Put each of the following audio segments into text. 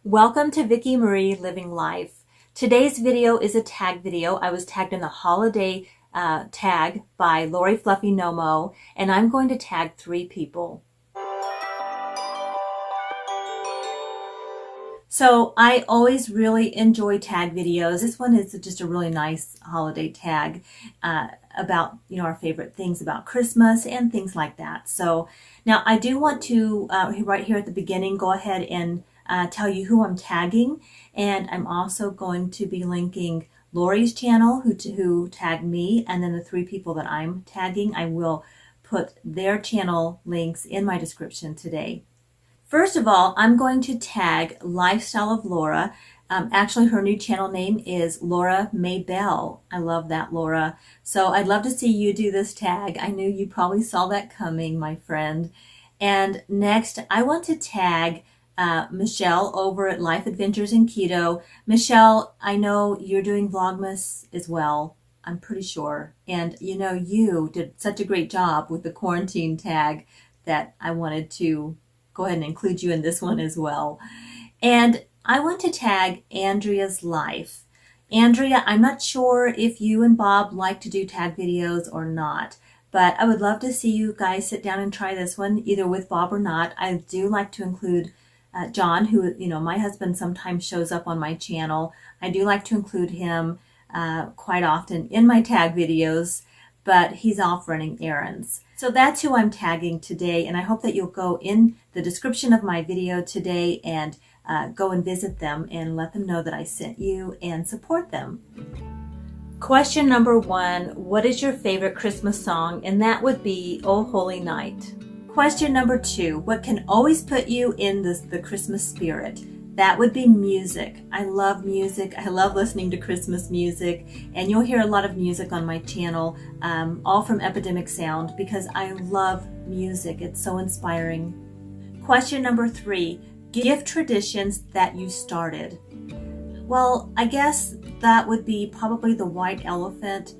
Welcome to Vicki Marie Living Life. Today's video is a tag video. I was tagged in the holiday tag by Lori Fluffy Nomo, and I'm going to tag 3 people. So I always really enjoy tag videos. This one is just a really nice holiday tag about our favorite things about Christmas and things like that. So now I do want to right here at the beginning go ahead and tell you who I'm tagging, and I'm also going to be linking Lori's channel who tagged me, and then the 3 people that I'm tagging. I will put their channel links in my description today. First of all, I'm going to tag Lifestyle of Laura. Actually, her new channel name is Laura Maybell. I love that, Laura. So I'd love to see you do this tag. I knew you probably saw that coming, my friend. And next, I want to tag Michelle over at Life Adventures in Keto. Michelle, I know you're doing Vlogmas as well. I'm pretty sure. And you did such a great job with the quarantine tag that I wanted to go ahead and include you in this one as well. And I want to tag Andrea's Life. Andrea, I'm not sure if you and Bob like to do tag videos or not, but I would love to see you guys sit down and try this one, either with Bob or not. I do like to include John, who, my husband sometimes shows up on my channel. I do like to include him quite often in my tag videos, but he's off running errands. So that's who I'm tagging today, and I hope that you'll go in the description of my video today and go and visit them and let them know that I sent you and support them. Question number 1, what is your favorite Christmas song? And that would be Oh Holy Night. Question number 2, what can always put you in the Christmas spirit? That would be music. I love music. I love listening to Christmas music, and you'll hear a lot of music on my channel, all from Epidemic Sound, because I love music. It's so inspiring. Question number 3, gift traditions that you started. Well, I guess that would be probably the white elephant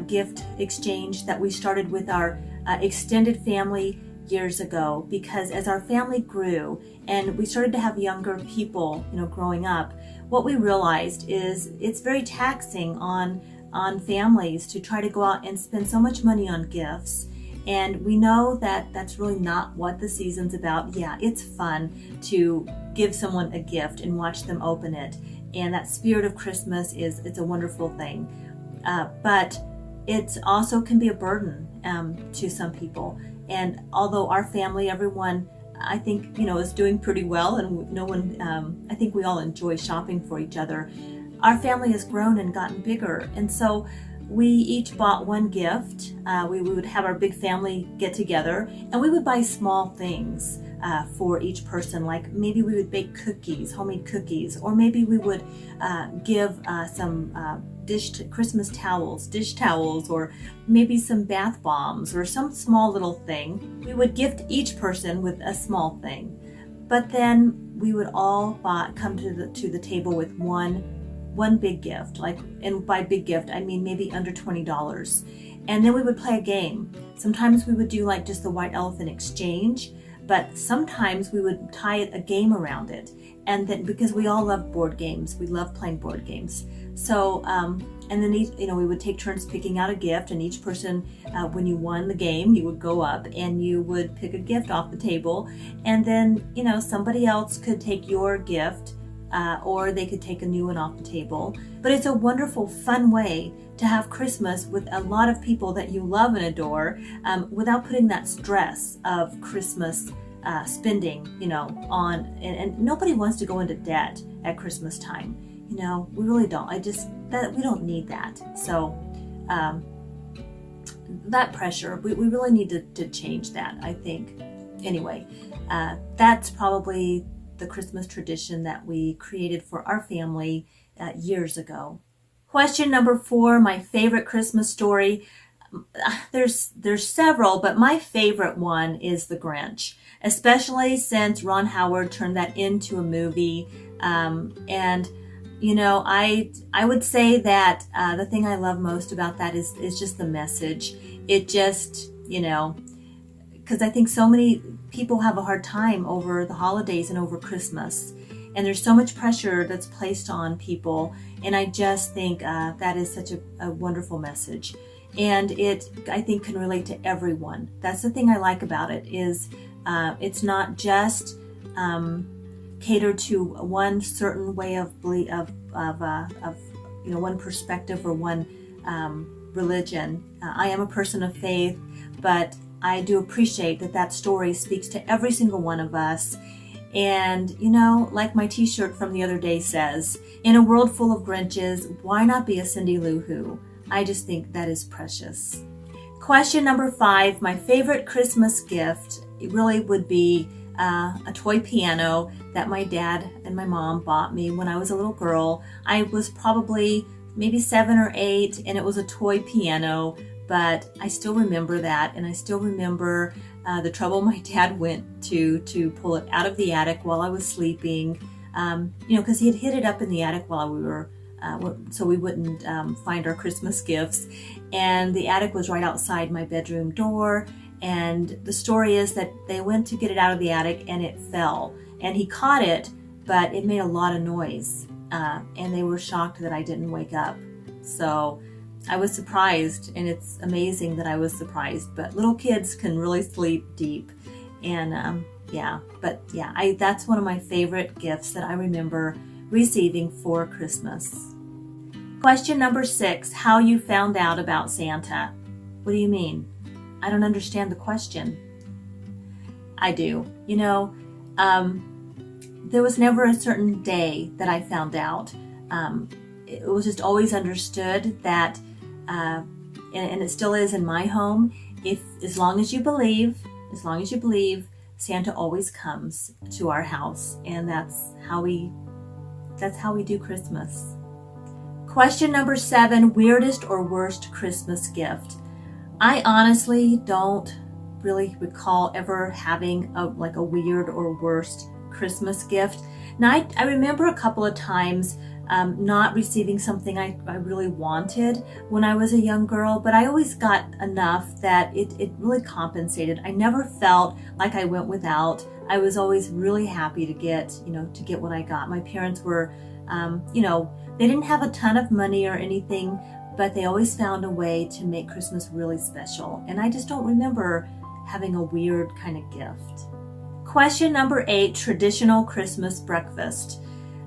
gift exchange that we started with our extended family years ago, because as our family grew and we started to have younger people growing up, what we realized is it's very taxing on families to try to go out and spend so much money on gifts. And we know that that's really not what the season's about. Yeah, it's fun to give someone a gift and watch them open it, and that spirit of Christmas it's a wonderful thing, but it also can be a burden to some people. And although our family, everyone, I think, is doing pretty well, and no one, I think we all enjoy shopping for each other, our family has grown and gotten bigger. And so we each bought one gift. We would have our big family get together, and we would buy small things for each person. Like maybe we would bake cookies, homemade cookies, or maybe we would give some Christmas dish towels, or maybe some bath bombs, or some small little thing. We would gift each person with a small thing, but then we would all come to the table with one big gift. And by big gift, I mean maybe under $20. And then we would play a game. Sometimes we would do just the white elephant exchange, but sometimes we would tie a game around it. And then, because we all love board games, we love playing board games. So, and then we would take turns picking out a gift, and each person, when you won the game, you would go up and you would pick a gift off the table, and then somebody else could take your gift, or they could take a new one off the table. But it's a wonderful, fun way to have Christmas with a lot of people that you love and adore, without putting that stress of Christmas spending, on, and nobody wants to go into debt at Christmas time. We really don't. We don't need that. So that pressure, we really need to change that, I think. Anyway, that's probably the Christmas tradition that we created for our family years ago. Question number 4, my favorite Christmas story. There's several, but my favorite one is The Grinch, especially since Ron Howard turned that into a movie. And I would say that the thing I love most about that is just the message. It just, because I think so many people have a hard time over the holidays and over Christmas. and there's so much pressure that's placed on people. And I just think that is such a wonderful message. And it, I think, can relate to everyone. That's the thing I like about it, is it's not just catered to one certain way of belief, of one perspective or one religion. I am a person of faith, but I do appreciate that story speaks to every single one of us. And, like my t-shirt from the other day says, in a world full of Grinches, why not be a Cindy Lou Who? I just think that is precious. Question number 5, my favorite Christmas gift, it really would be a toy piano that my dad and my mom bought me when I was a little girl. I was probably maybe 7 or 8, and it was a toy piano, but I still remember that, and I still remember the trouble my dad went to pull it out of the attic while I was sleeping, because he had hid it up in the attic while we were so we wouldn't find our Christmas gifts. And the attic was right outside my bedroom door. And the story is that they went to get it out of the attic and it fell. And he caught it, but it made a lot of noise. And they were shocked that I didn't wake up. So I was surprised, and it's amazing that I was surprised. But little kids can really sleep deep. And that's one of my favorite gifts that I remember receiving for Christmas. Question number 6, how you found out about Santa. What do you mean? I don't understand the question. I do. There was never a certain day that I found out. It was just always understood that, and it still is in my home, as long as you believe, Santa always comes to our house, and that's how we do Christmas. Question number 7, weirdest or worst Christmas gift. I honestly don't really recall ever having a weird or worst Christmas gift. Now, I remember a couple of times not receiving something I really wanted when I was a young girl, but I always got enough that it really compensated. I never felt like I went without. I was always really happy to get what I got. My parents were, they didn't have a ton of money or anything, but they always found a way to make Christmas really special. And I just don't remember having a weird kind of gift. Question number 8, traditional Christmas breakfast.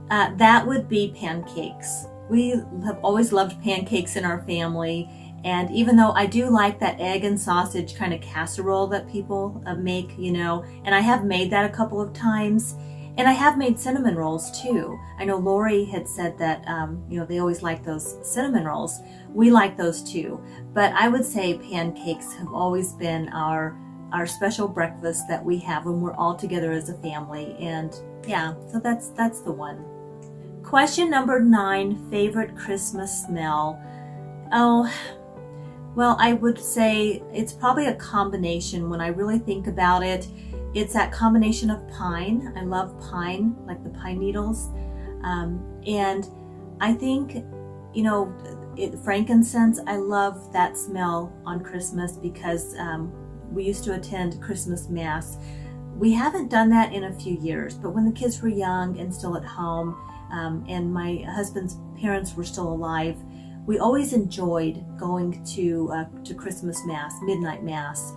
That would be pancakes. We have always loved pancakes in our family. And even though I do like that egg and sausage kind of casserole that people make, and I have made that a couple of times. And I have made cinnamon rolls too. I know Lori had said that, they always like those cinnamon rolls. We like those too. But I would say pancakes have always been our special breakfast that we have when we're all together as a family. And yeah, so that's the one. Question number 9, favorite Christmas smell. Oh, well, I would say it's probably a combination. When I really think about it, it's that combination of pine. I love pine, like the pine needles. And I think, frankincense, I love that smell on Christmas because we used to attend Christmas Mass. We haven't done that in a few years, but when the kids were young and still at home, and my husband's parents were still alive, we always enjoyed going to Christmas Mass, midnight Mass.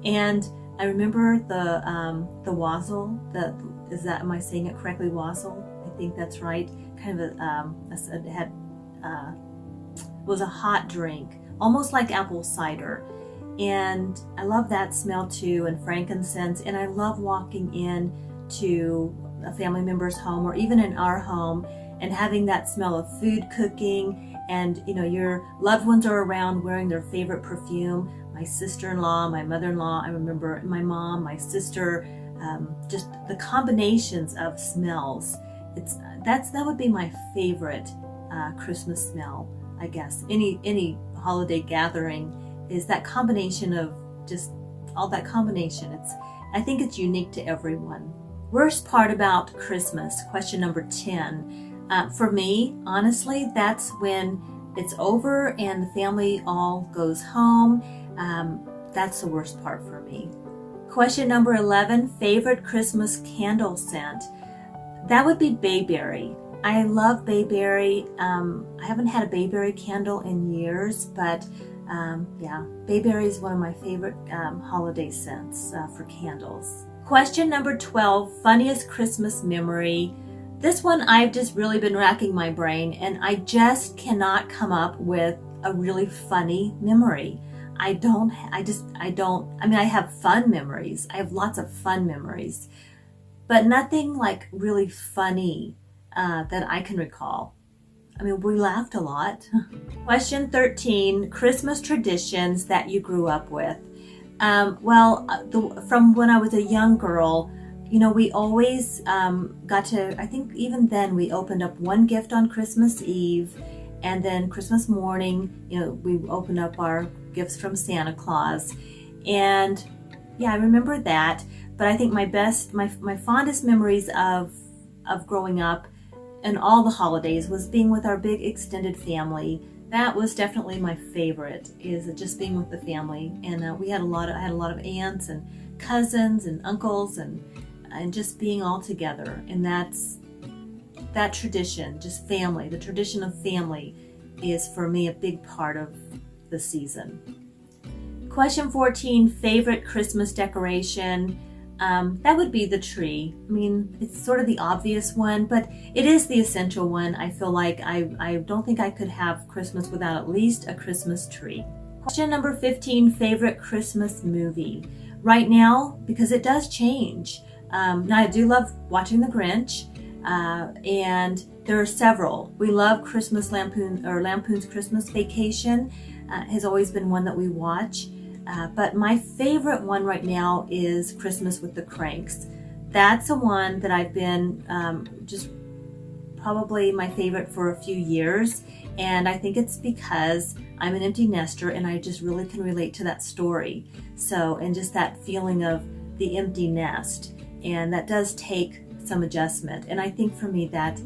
And I remember the wassail. Am I saying it correctly? Wassail? I think that's right. Kind of it was a hot drink, almost like apple cider. And I love that smell too, and frankincense. And I love walking in to a family member's home or even in our home and having that smell of food cooking, and your loved ones are around wearing their favorite perfume. My sister-in-law, my mother-in-law, I remember my mom, my sister, just the combinations of smells. That would be my favorite Christmas smell, I guess. Any holiday gathering is that combination of just all that combination. I think it's unique to everyone. Worst part about Christmas, question number 10. For me, honestly, that's when it's over and the family all goes home. That's the worst part for me. Question number 11, favorite Christmas candle scent. That would be bayberry. I love bayberry. I haven't had a bayberry candle in years, but yeah, bayberry is one of my favorite holiday scents for candles. Question number 12, funniest Christmas memory. This one I've just really been racking my brain, and I just cannot come up with a really funny memory. I mean, I have fun memories. I have lots of fun memories, but nothing like really funny that I can recall. I mean, we laughed a lot. Question 13, Christmas traditions that you grew up with. From when I was a young girl, you know, we always got to, I think even then we opened up one gift on Christmas Eve, and then Christmas morning, you know, we opened up our gifts from Santa Claus. And yeah, I remember that. But I think my fondest memories of growing up and all the holidays was being with our big extended family. That was definitely my favorite, is just being with the family. And I had a lot of aunts and cousins and uncles and just being all together. And that tradition, just family, the tradition of family is for me a big part of the season. Question 14, favorite Christmas decoration. That would be the tree. I mean, it's sort of the obvious one, but it is the essential one. I feel like I don't think I could have Christmas without at least a Christmas tree. Question number 15, favorite Christmas movie. Right now, because it does change. Now I do love watching The Grinch, and there are several. We love Lampoon's Christmas Vacation. Has always been one that we watch. But my favorite one right now is Christmas with the Cranks. That's a one that I've been just probably my favorite for a few years. And I think it's because I'm an empty nester and I just really can relate to that story. So, and just that feeling of the empty nest. And that does take some adjustment. And I think for me that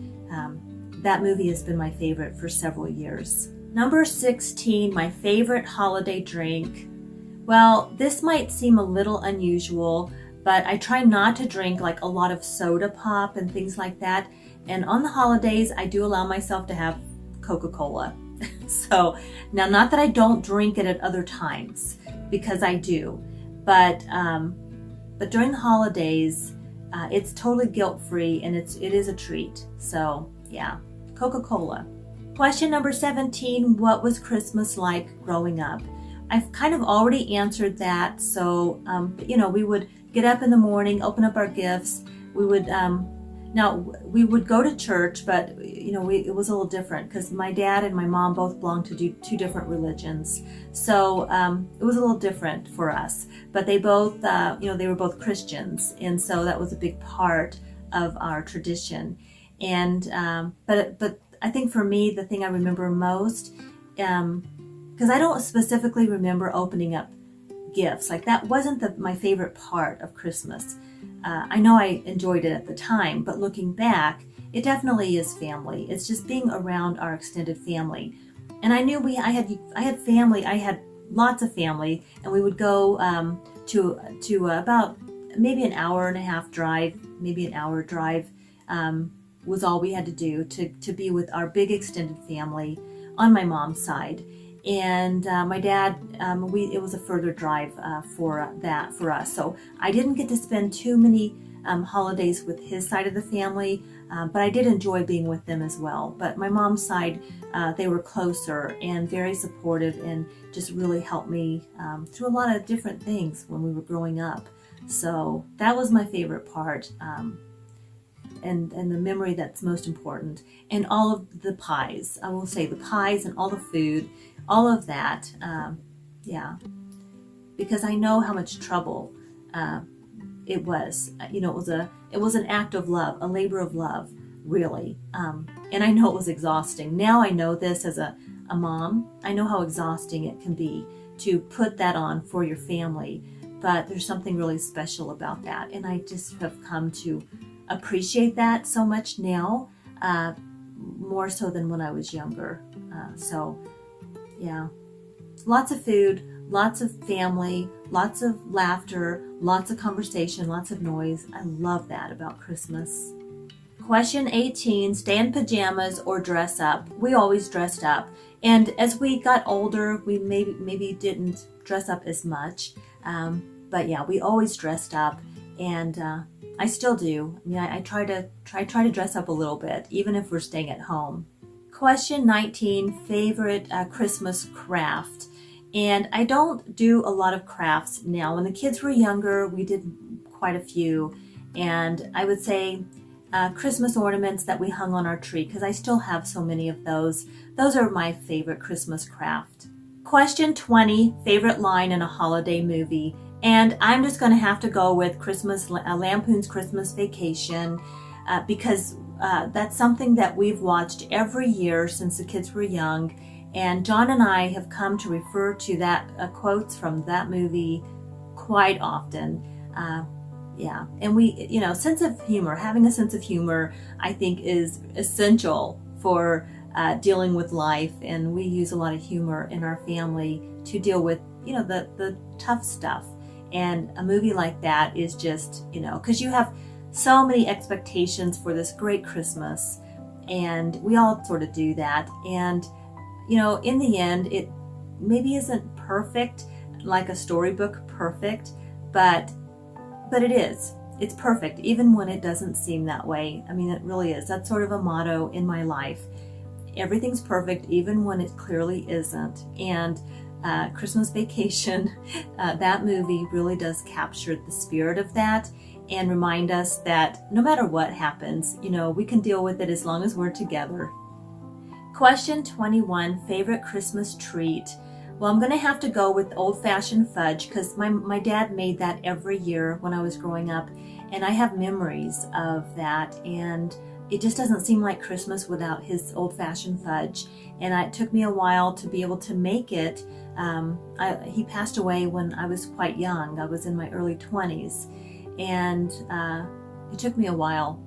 that movie has been my favorite for several years. Number 16, my favorite holiday drink. Well, this might seem a little unusual, but I try not to drink like a lot of soda pop and things like that. And on the holidays, I do allow myself to have Coca-Cola. So now, not that I don't drink it at other times, because I do, but during the holidays, it's totally guilt-free and it is a treat. So yeah, Coca-Cola. Question number 17, what was Christmas like growing up? I've kind of already answered that. So, you know, we would get up in the morning, open up our gifts. We would, now we would go to church, but you know, it was a little different because my dad and my mom both belonged to two different religions. So it was a little different for us, but they both, you know, they were both Christians. And so that was a big part of our tradition. And, but I think for me, the thing I remember most, because I don't specifically remember opening up gifts. Like that wasn't my favorite part of Christmas. I know I enjoyed it at the time, but looking back, it definitely is family. It's just being around our extended family. And I knew I had family. I had lots of family, and we would go to about maybe an hour and a half drive, maybe an hour drive was all we had to do to be with our big extended family on my mom's side. And my dad, it was a further drive for us. So I didn't get to spend too many holidays with his side of the family, but I did enjoy being with them as well. But my mom's side, they were closer and very supportive and just really helped me through a lot of different things when we were growing up. So that was my favorite part. And the memory that's most important. And all of the pies, I will say the pies and all the food, all of that, yeah, because I know how much trouble it was. You know, it was an act of love, a labor of love, really. And I know it was exhausting. Now I know this as a mom. I know how exhausting it can be to put that on for your family. But there's something really special about that. And I just have come to appreciate that so much now, more so than when I was younger. So yeah, lots of food, lots of family, lots of laughter, lots of conversation, lots of noise. I love that about Christmas. Question 18, stay in pajamas or dress up? We always dressed up. And as we got older, we maybe didn't dress up as much. But yeah, we always dressed up, and I still do. I mean, I try to dress up a little bit, even if we're staying at home. Question 19, favorite Christmas craft. And I don't do a lot of crafts now. When the kids were younger, we did quite a few. And I would say Christmas ornaments that we hung on our tree, because I still have so many of those. Those are my favorite Christmas craft. Question 20, favorite line in a holiday movie. And I'm just going to have to go with Lampoon's Christmas Vacation, because that's something that we've watched every year since the kids were young. And John and I have come to refer to that quotes from that movie quite often. Yeah, and we, sense of humor, having a sense of humor, I think is essential for dealing with life. And we use a lot of humor in our family to deal with, the tough stuff. And a movie like that is just, because you have so many expectations for this great Christmas, and we all sort of do that. And, in the end, it maybe isn't perfect, like a storybook perfect, but it is. It's perfect, even when it doesn't seem that way. I mean, it really is. That's sort of a motto in my life. Everything's perfect, even when it clearly isn't. And Christmas Vacation, that movie really does capture the spirit of that and remind us that no matter what happens, we can deal with it as long as we're together. Question 21, favorite Christmas treat. Well, I'm going to have to go with old-fashioned fudge, because my dad made that every year when I was growing up, and I have memories of that, and it just doesn't seem like Christmas without his old-fashioned fudge. And it took me a while to be able to make it. He passed away when I was quite young. I was in my early 20s, and it took me a while.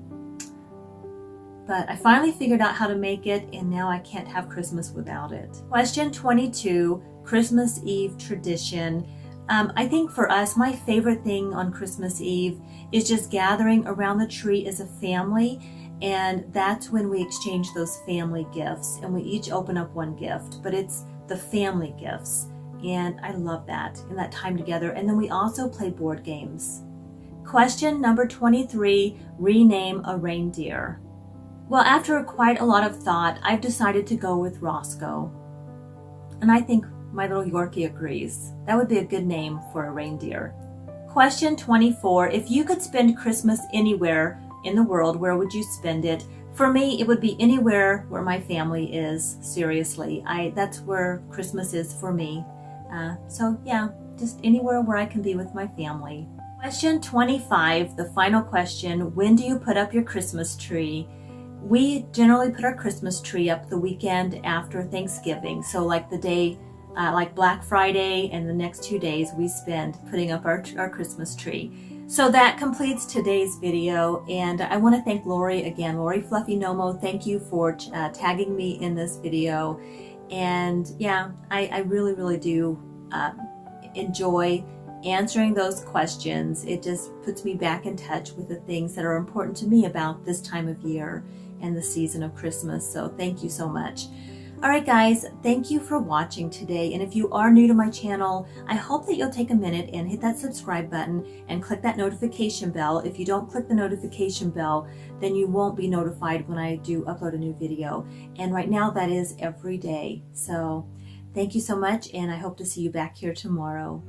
But I finally figured out how to make it, and now I can't have Christmas without it. Question 22, Christmas Eve tradition. I think for us, my favorite thing on Christmas Eve is just gathering around the tree as a family, and that's when we exchange those family gifts, and we each open up one gift, but it's the family gifts, and I love that, and that time together. And then we also play board games. Question number 23, rename a reindeer. Well, after quite a lot of thought, I've decided to go with Roscoe. And I think my little Yorkie agrees. That would be a good name for a reindeer. Question 24, if you could spend Christmas anywhere in the world, where would you spend it? For me, it would be anywhere where my family is, seriously. That's where Christmas is for me. So yeah, just anywhere where I can be with my family. Question 25, the final question, when do you put up your Christmas tree? We generally put our Christmas tree up the weekend after Thanksgiving. So like the day, like Black Friday and the next 2 days we spend putting up our Christmas tree. So that completes today's video. And I want to thank Lori again. Lori Fluffy Nomo, thank you for tagging me in this video. And yeah, I really, really do enjoy answering those questions. It just puts me back in touch with the things that are important to me about this time of year and the season of Christmas. So thank you so much. All right, guys, thank you for watching today. And if you are new to my channel, I hope that you'll take a minute and hit that subscribe button and click that notification bell. If you don't click the notification bell, then you won't be notified when I do upload a new video. And right now that is every day. So thank you so much, and I hope to see you back here tomorrow.